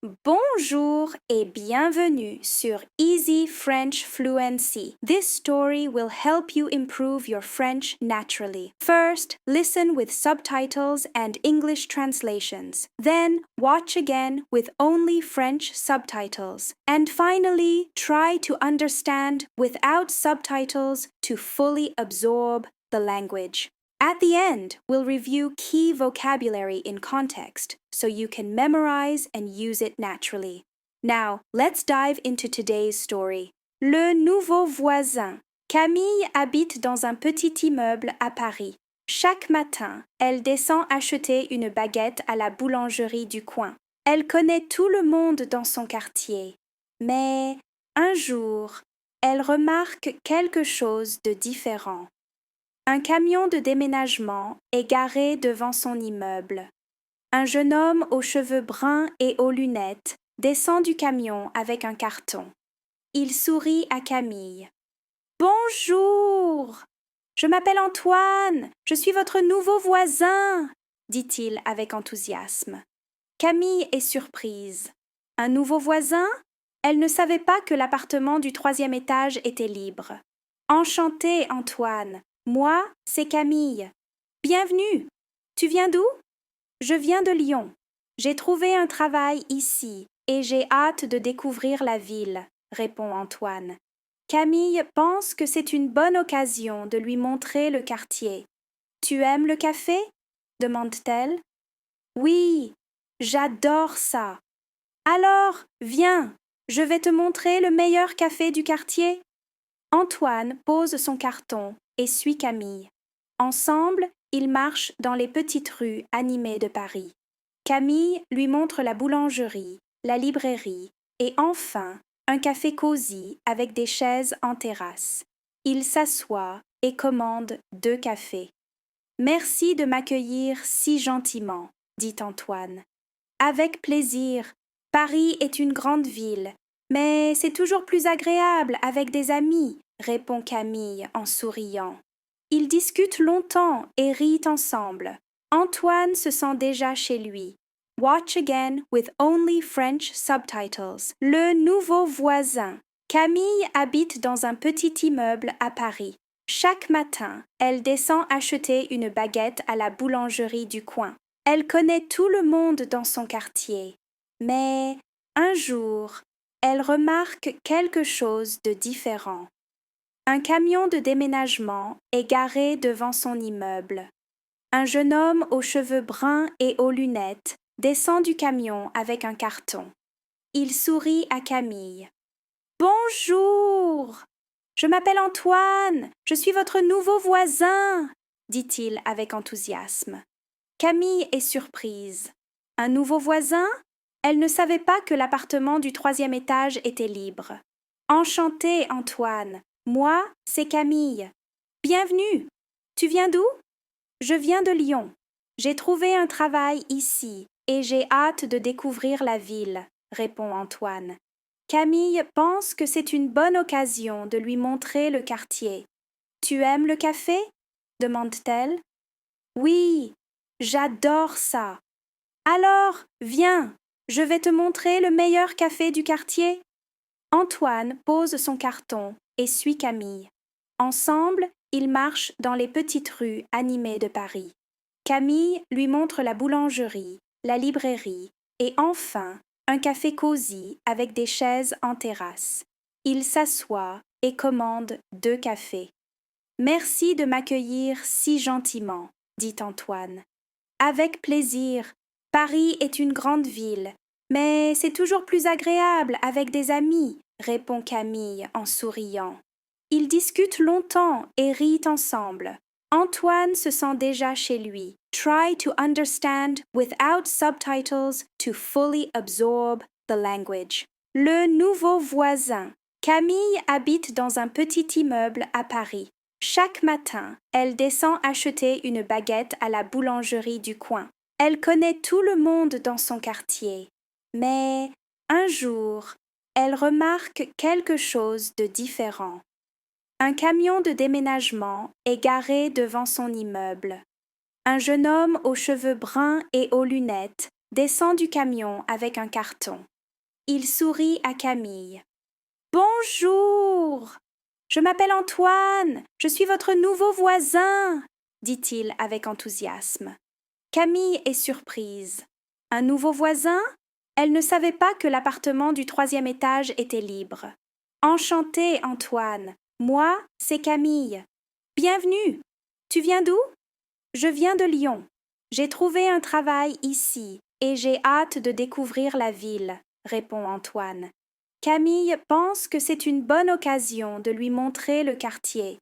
Bonjour et bienvenue sur Easy French Fluency. This story will help you improve your French naturally. First, listen with subtitles and English translations. Then, watch again with only French subtitles. And finally, try to understand without subtitles to fully absorb the language. At the end, we'll review key vocabulary in context so you can memorize and use it naturally. Now, let's dive into today's story. Le nouveau voisin. Camille habite dans un petit immeuble à Paris. Chaque matin, elle descend acheter une baguette à la boulangerie du coin. Elle connaît tout le monde dans son quartier. Mais un jour, elle remarque quelque chose de différent. Un camion de déménagement est garé devant son immeuble. Un jeune homme aux cheveux bruns et aux lunettes descend du camion avec un carton. Il sourit à Camille. « Bonjour! Je m'appelle Antoine, je suis votre nouveau voisin, dit-il avec enthousiasme. Camille est surprise. Un nouveau voisin? Elle ne savait pas que l'appartement du 3e étage était libre. Enchanté, Antoine. Moi, c'est Camille. Bienvenue. Tu viens d'où? Je viens de Lyon. J'ai trouvé un travail ici et j'ai hâte de découvrir la ville, répond Antoine. Camille pense que c'est une bonne occasion de lui montrer le quartier. Tu aimes le café? Demande-t-elle. Oui, j'adore ça. Alors, viens, je vais te montrer le meilleur café du quartier. Antoine pose son carton et suit Camille. Ensemble, ils marchent dans les petites rues animées de Paris. Camille lui montre la boulangerie, la librairie et enfin un café cosy avec des chaises en terrasse. Il s'assoit et commande 2 cafés. Merci de m'accueillir si gentiment, dit Antoine. Avec plaisir. Paris est une grande ville, mais c'est toujours plus agréable avec des amis, répond Camille en souriant. Ils discutent longtemps et rient ensemble. Antoine se sent déjà chez lui. Watch again with only French subtitles. Le nouveau voisin. Camille habite dans un petit immeuble à Paris. Chaque matin, elle descend acheter une baguette à la boulangerie du coin. Elle connaît tout le monde dans son quartier. Mais un jour, elle remarque quelque chose de différent. Un camion de déménagement est garé devant son immeuble. Un jeune homme aux cheveux bruns et aux lunettes descend du camion avec un carton. Il sourit à Camille. « Bonjour! Je m'appelle Antoine, je suis votre nouveau voisin, dit-il avec enthousiasme. Camille est surprise. Un nouveau voisin? Elle ne savait pas que l'appartement du 3e étage était libre. Enchanté, Antoine. Moi, c'est Camille. Bienvenue. Tu viens d'où? Je viens de Lyon. J'ai trouvé un travail ici et j'ai hâte de découvrir la ville, répond Antoine. Camille pense que c'est une bonne occasion de lui montrer le quartier. Tu aimes le café? Demande-t-elle. Oui, j'adore ça. Alors, viens, je vais te montrer le meilleur café du quartier. Antoine pose son carton et suit Camille. Ensemble, ils marchent dans les petites rues animées de Paris. Camille lui montre la boulangerie, la librairie et enfin un café cosy avec des chaises en terrasse. Il s'assoit et commande 2 cafés. Merci de m'accueillir si gentiment, dit Antoine. Avec plaisir. Paris est une grande ville, mais c'est toujours plus agréable avec des amis, répond Camille en souriant. Ils discutent longtemps et rient ensemble. Antoine se sent déjà chez lui. Try to understand without subtitles to fully absorb the language. Le nouveau voisin. Camille habite dans un petit immeuble à Paris. Chaque matin, elle descend acheter une baguette à la boulangerie du coin. Elle connaît tout le monde dans son quartier. Mais un jour, elle remarque quelque chose de différent. Un camion de déménagement est garé devant son immeuble. Un jeune homme aux cheveux bruns et aux lunettes descend du camion avec un carton. Il sourit à Camille. Bonjour! Je m'appelle Antoine, je suis votre nouveau voisin, dit-il avec enthousiasme. Camille est surprise. Un nouveau voisin? Elle ne savait pas que l'appartement du 3e étage était libre. Enchantée, Antoine. Moi, c'est Camille. Bienvenue. Tu viens d'où? Je viens de Lyon. J'ai trouvé un travail ici et j'ai hâte de découvrir la ville, répond Antoine. Camille pense que c'est une bonne occasion de lui montrer le quartier.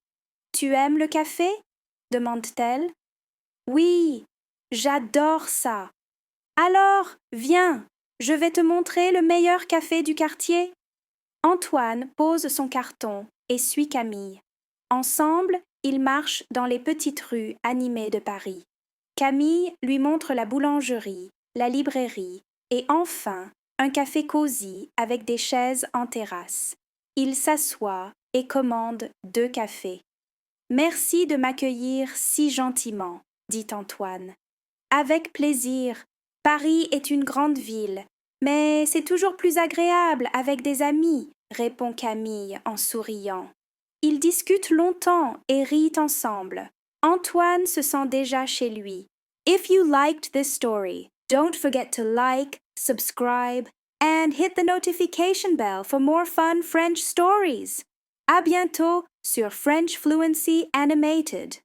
Tu aimes le café? Demande-t-elle. Oui, j'adore ça. Alors, viens, je vais te montrer le meilleur café du quartier. Antoine pose son carton et suit Camille. Ensemble, ils marchent dans les petites rues animées de Paris. Camille lui montre la boulangerie, la librairie et enfin un café cosy avec des chaises en terrasse. Il s'assoit et commande 2 cafés. Merci de m'accueillir si gentiment, dit Antoine. Avec plaisir. Paris est une grande ville, mais c'est toujours plus agréable avec des amis, répond Camille en souriant. Ils discutent longtemps et rient ensemble. Antoine se sent déjà chez lui. If you liked this story, don't forget to like, subscribe, and hit the notification bell for more fun French stories. À bientôt sur French Fluency Animated.